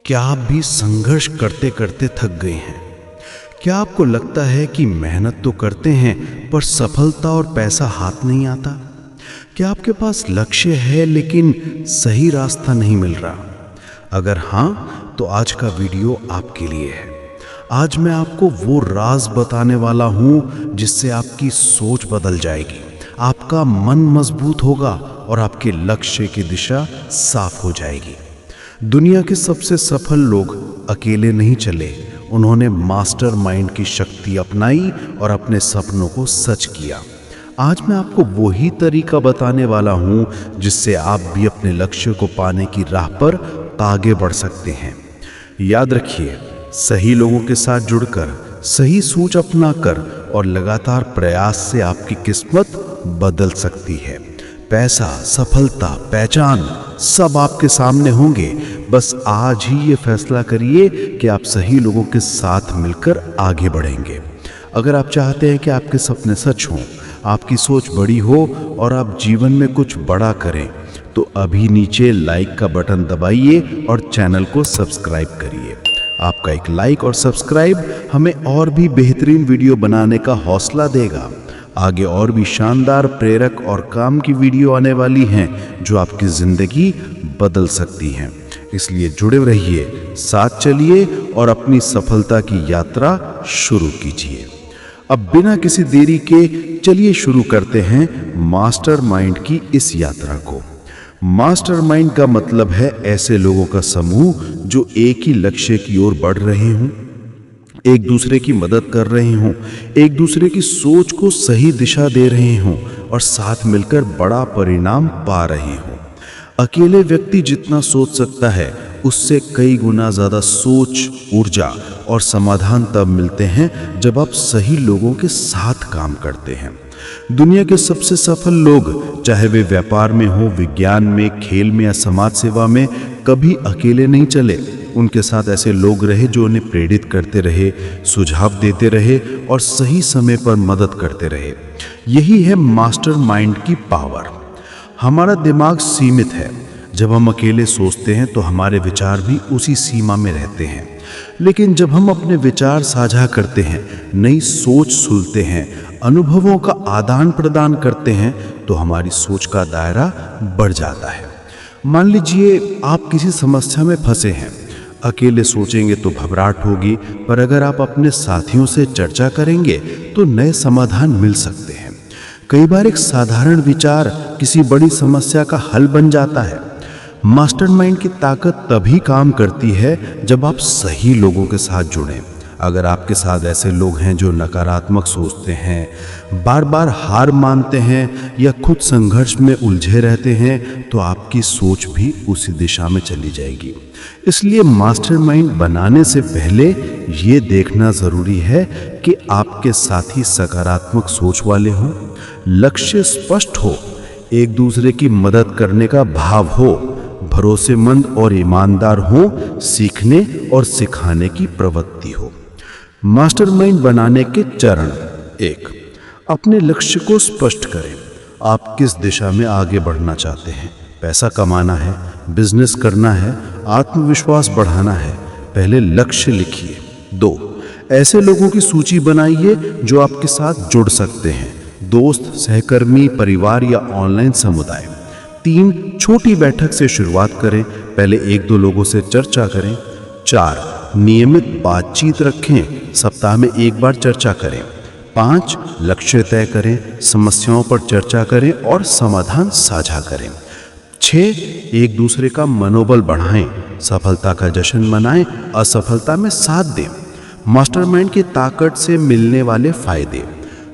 क्या आप भी संघर्ष करते करते थक गए हैं? क्या आपको लगता है कि मेहनत तो करते हैं पर सफलता और पैसा हाथ नहीं आता? क्या आपके पास लक्ष्य है लेकिन सही रास्ता नहीं मिल रहा? अगर हाँ, तो आज का वीडियो आपके लिए है। आज मैं आपको वो राज बताने वाला हूं जिससे आपकी सोच बदल जाएगी, आपका मन मजबूत होगा और आपके लक्ष्य की दिशा साफ हो जाएगी। दुनिया के सबसे सफल लोग अकेले नहीं चले, उन्होंने मास्टरमाइंड की शक्ति अपनाई और अपने सपनों को सच किया। आज मैं आपको वही तरीका बताने वाला हूं जिससे आप भी अपने लक्ष्य को पाने की राह पर आगे बढ़ सकते हैं। याद रखिए, सही लोगों के साथ जुड़कर, सही सोच अपनाकर और लगातार प्रयास से आपकी किस्मत बदल सकती है। पैसा, सफलता, पहचान सब आपके सामने होंगे। बस आज ही ये फैसला करिए कि आप सही लोगों के साथ मिलकर आगे बढ़ेंगे। अगर आप चाहते हैं कि आपके सपने सच हों, आपकी सोच बड़ी हो और आप जीवन में कुछ बड़ा करें, तो अभी नीचे लाइक का बटन दबाइए और चैनल को सब्सक्राइब करिए। आपका एक लाइक और सब्सक्राइब हमें और भी बेहतरीन वीडियो बनाने का हौसला देगा। आगे और भी शानदार, प्रेरक और काम की वीडियो आने वाली हैं जो आपकी जिंदगी बदल सकती हैं। इसलिए जुड़े रहिए, साथ चलिए और अपनी सफलता की यात्रा शुरू कीजिए। अब बिना किसी देरी के चलिए शुरू करते हैं मास्टरमाइंड की इस यात्रा को। मास्टरमाइंड का मतलब है ऐसे लोगों का समूह जो एक ही लक्ष्य की ओर बढ़ रहे हों, एक दूसरे की मदद कर रहे हों, एक दूसरे की सोच को सही दिशा दे रहे हों और साथ मिलकर बड़ा परिणाम पा रहे हों। अकेले व्यक्ति जितना सोच सकता है, उससे कई गुना ज्यादा सोच, ऊर्जा और समाधान तब मिलते हैं जब आप सही लोगों के साथ काम करते हैं। दुनिया के सबसे सफल लोग, चाहे वे व्यापार में हो, विज्ञान में, खेल में या समाज सेवा में, कभी अकेले नहीं चले। उनके साथ ऐसे लोग रहे जो उन्हें प्रेरित करते रहे, सुझाव देते रहे और सही समय पर मदद करते रहे। यही है मास्टरमाइंड की पावर। हमारा दिमाग सीमित है। जब हम अकेले सोचते हैं तो हमारे विचार भी उसी सीमा में रहते हैं, लेकिन जब हम अपने विचार साझा करते हैं, नई सोच सुनते हैं, अनुभवों का आदान प्रदान करते हैं, तो हमारी सोच का दायरा बढ़ जाता है। मान लीजिए आप किसी समस्या में फंसे हैं। अकेले सोचेंगे तो घबराहट होगी, पर अगर आप अपने साथियों से चर्चा करेंगे तो नए समाधान मिल सकते हैं। कई बार एक साधारण विचार किसी बड़ी समस्या का हल बन जाता है। मास्टरमाइंड की ताकत तभी काम करती है जब आप सही लोगों के साथ जुड़ें। अगर आपके साथ ऐसे लोग हैं जो नकारात्मक सोचते हैं, बार बार हार मानते हैं या खुद संघर्ष में उलझे रहते हैं, तो आपकी सोच भी उसी दिशा में चली जाएगी। इसलिए मास्टरमाइंड बनाने से पहले ये देखना जरूरी है कि आपके साथी सकारात्मक सोच वाले हों, लक्ष्य स्पष्ट हो, एक दूसरे की मदद करने का भाव हो, भरोसेमंद और ईमानदार हो, सीखने और सिखाने की प्रवृत्ति हो। मास्टरमाइंड बनाने के चरण। 1, अपने लक्ष्य को स्पष्ट करें। आप किस दिशा में आगे बढ़ना चाहते हैं? पैसा कमाना है, बिजनेस करना है, आत्मविश्वास बढ़ाना है? पहले लक्ष्य लिखिए। 2, ऐसे लोगों की सूची बनाइए जो आपके साथ जुड़ सकते हैं, दोस्त, सहकर्मी, परिवार या ऑनलाइन समुदाय। 3, छोटी बैठक से शुरुआत करें, पहले 1-2 लोगों से चर्चा करें। 4, नियमित बातचीत रखें, सप्ताह में 1 बार चर्चा करें। 5, लक्ष्य तय करें, समस्याओं पर चर्चा करें और समाधान साझा करें। 6, एक दूसरे का मनोबल बढ़ाएं, सफलता का जश्न मनाएं, असफलता में साथ दें। मास्टरमाइंड की ताकत से मिलने वाले फायदे: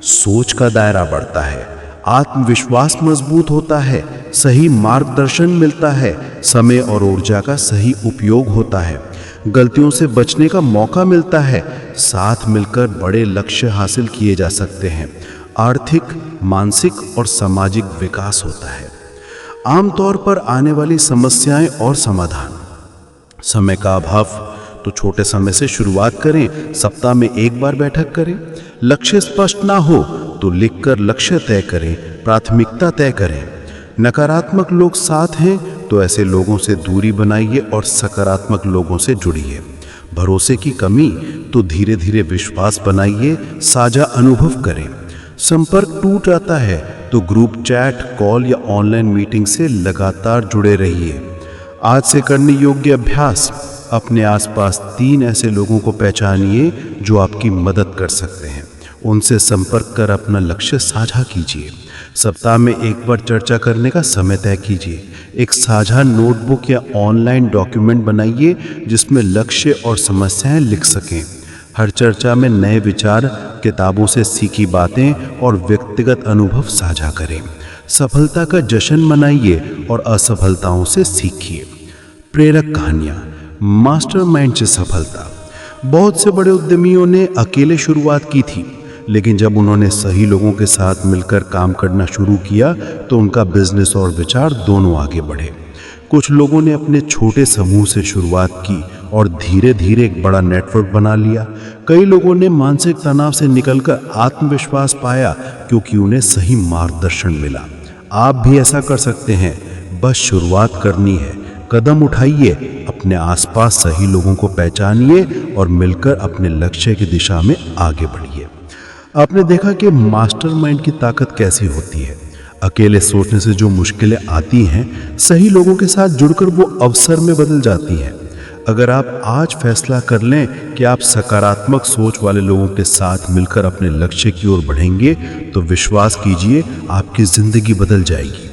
सोच का दायरा बढ़ता है, आत्मविश्वास मजबूत होता है, सही मार्गदर्शन मिलता है, समय और ऊर्जा का सही उपयोग होता है, गलतियों से बचने का मौका मिलता है, साथ मिलकर बड़े लक्ष्य हासिल किए जा सकते हैं, आर्थिक, मानसिक और सामाजिक विकास होता है। आमतौर पर आने वाली समस्याएं और समाधान: समय का अभाव, तो छोटे समय से शुरुआत करें, सप्ताह में 1 बार बैठक करें। लक्ष्य स्पष्ट ना हो तो लिखकर लक्ष्य तय करें, प्राथमिकता तय करें। नकारात्मक लोग साथ हैं तो ऐसे लोगों से दूरी बनाइए और सकारात्मक लोगों से जुड़िए। भरोसे की कमी तो धीरे धीरे विश्वास बनाइए, साझा अनुभव करें। संपर्क टूट जाता है तो ग्रुप चैट, कॉल या ऑनलाइन मीटिंग से लगातार जुड़े रहिए। आज से करने योग्य अभ्यास, अपने आसपास 3 ऐसे लोगों को पहचानिए जो आपकी मदद कर सकते हैं। उनसे संपर्क कर अपना लक्ष्य साझा कीजिए। सप्ताह में एक बार चर्चा करने का समय तय कीजिए। एक साझा नोटबुक या ऑनलाइन डॉक्यूमेंट बनाइए जिसमें लक्ष्य और समस्याएं लिख सकें। हर चर्चा में नए विचार, किताबों से सीखी बातें और व्यक्तिगत अनुभव साझा करें। सफलता का जश्न मनाइए और असफलताओं से सीखिए। प्रेरक कहानियाँ, मास्टरमाइंड से सफलता। बहुत से बड़े उद्यमियों ने अकेले शुरुआत की थी, लेकिन जब उन्होंने सही लोगों के साथ मिलकर काम करना शुरू किया तो उनका बिजनेस और विचार दोनों आगे बढ़े। कुछ लोगों ने अपने छोटे समूह से शुरुआत की और धीरे धीरे एक बड़ा नेटवर्क बना लिया। कई लोगों ने मानसिक तनाव से निकलकर आत्मविश्वास पाया क्योंकि उन्हें सही मार्गदर्शन मिला। आप भी ऐसा कर सकते हैं, बस शुरुआत करनी है। कदम उठाइए, अपने आसपास सही लोगों को पहचानिए और मिलकर अपने लक्ष्य की दिशा में आगे बढ़िए। आपने देखा कि मास्टरमाइंड की ताकत कैसी होती है। अकेले सोचने से जो मुश्किलें आती हैं, सही लोगों के साथ जुड़कर वो अवसर में बदल जाती हैं। अगर आप आज फैसला कर लें कि आप सकारात्मक सोच वाले लोगों के साथ मिलकर अपने लक्ष्य की ओर बढ़ेंगे, तो विश्वास कीजिए आपकी जिंदगी बदल जाएगी।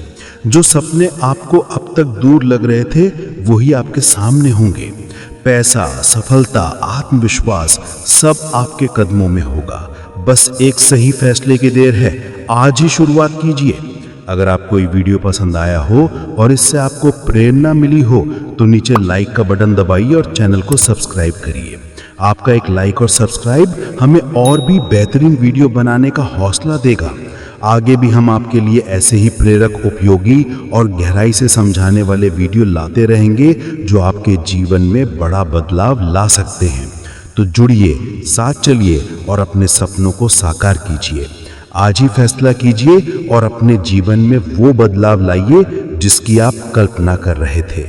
जो सपने आपको अब तक दूर लग रहे थे, वही आपके सामने होंगे। पैसा, सफलता, आत्मविश्वास सब आपके कदमों में होगा। बस एक सही फैसले की देर है। आज ही शुरुआत कीजिए। अगर आपको ये वीडियो पसंद आया हो और इससे आपको प्रेरणा मिली हो तो नीचे लाइक का बटन दबाइए और चैनल को सब्सक्राइब करिए। आपका एक लाइक और सब्सक्राइब हमें और भी बेहतरीन वीडियो बनाने का हौसला देगा। आगे भी हम आपके लिए ऐसे ही प्रेरक, उपयोगी और गहराई से समझाने वाले वीडियो लाते रहेंगे जो आपके जीवन में बड़ा बदलाव ला सकते हैं। तो जुड़िए, साथ चलिए और अपने सपनों को साकार कीजिए। आज ही फैसला कीजिए और अपने जीवन में वो बदलाव लाइए जिसकी आप कल्पना कर रहे थे।